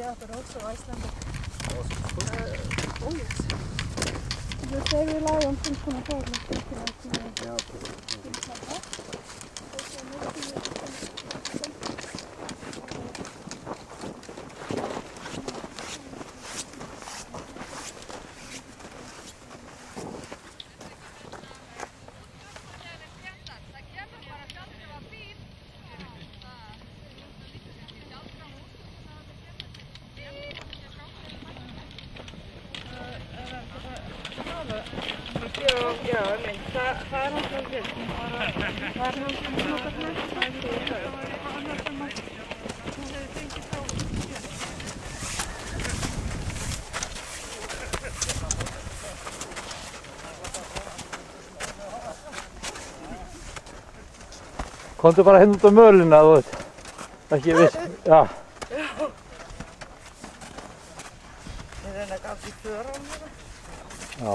Yeah, but also Icelandic. Oh yes. Just they rely on some kind of product. Yeah, okay. Things like that. Já, menn, það náttúrulega vel. Það Komdu bara hérna út á mölina, þú veit. Ekki viss. Já. Ég reyna að gaf því förum hérna. Já.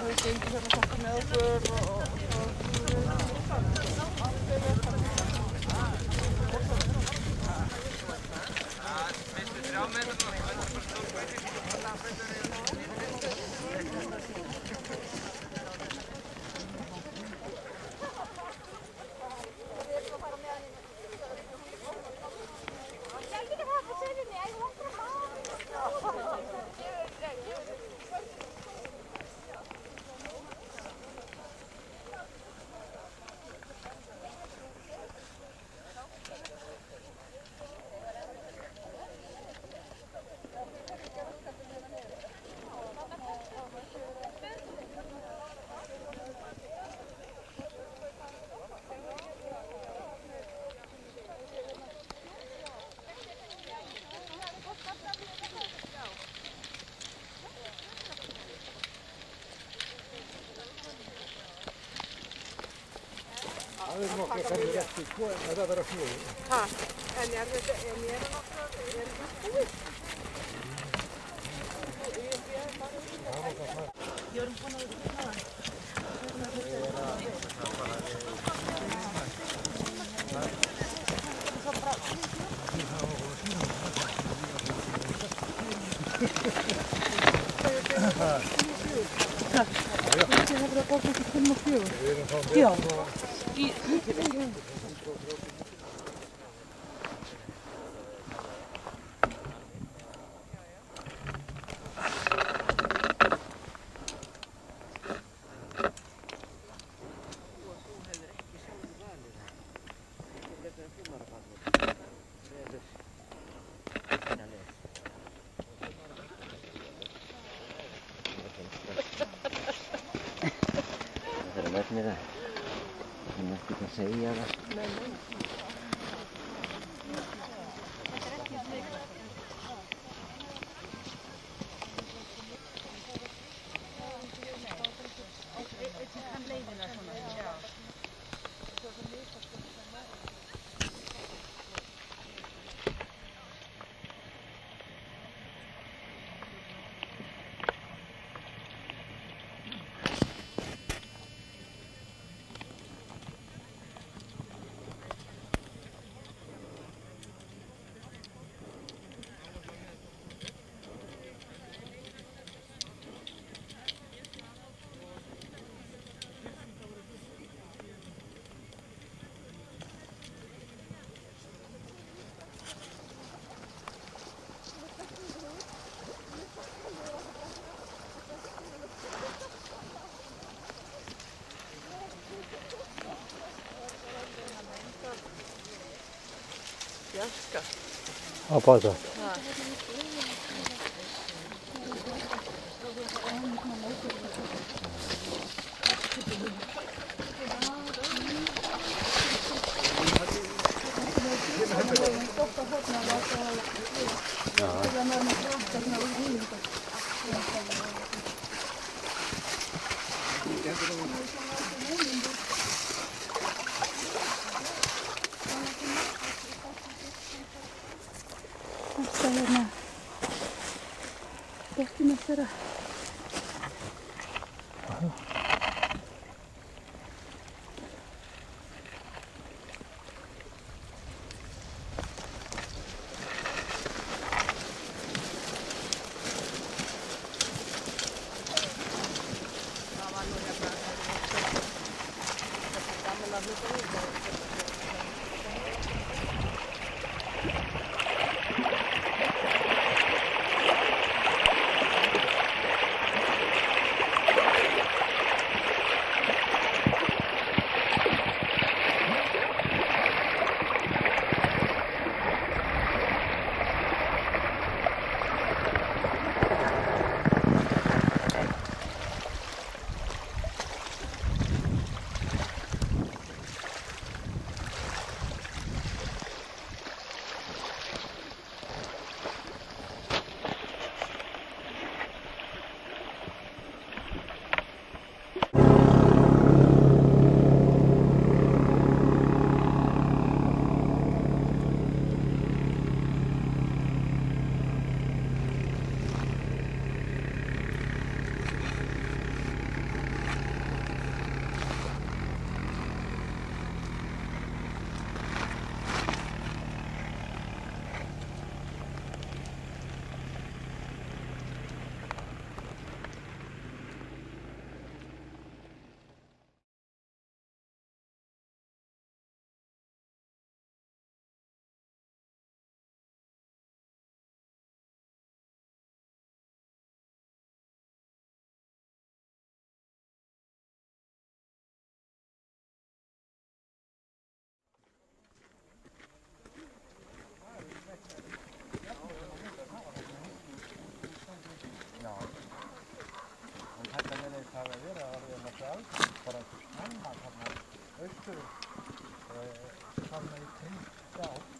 Þau gengur hérna svolítið með okkur og Það nokkra ferðir eftir, sko, en það verður að fjóðu. Ha, en ég er nokkra, búið? Ég erum búin að finna það. Ég hefur að borða ekki 5 og 4. Já. Meira. Não fica sem ela. Leiðina svona. Já. Hoppas att. Tässä on pohtimässä. Öster, det kan man ju tänka.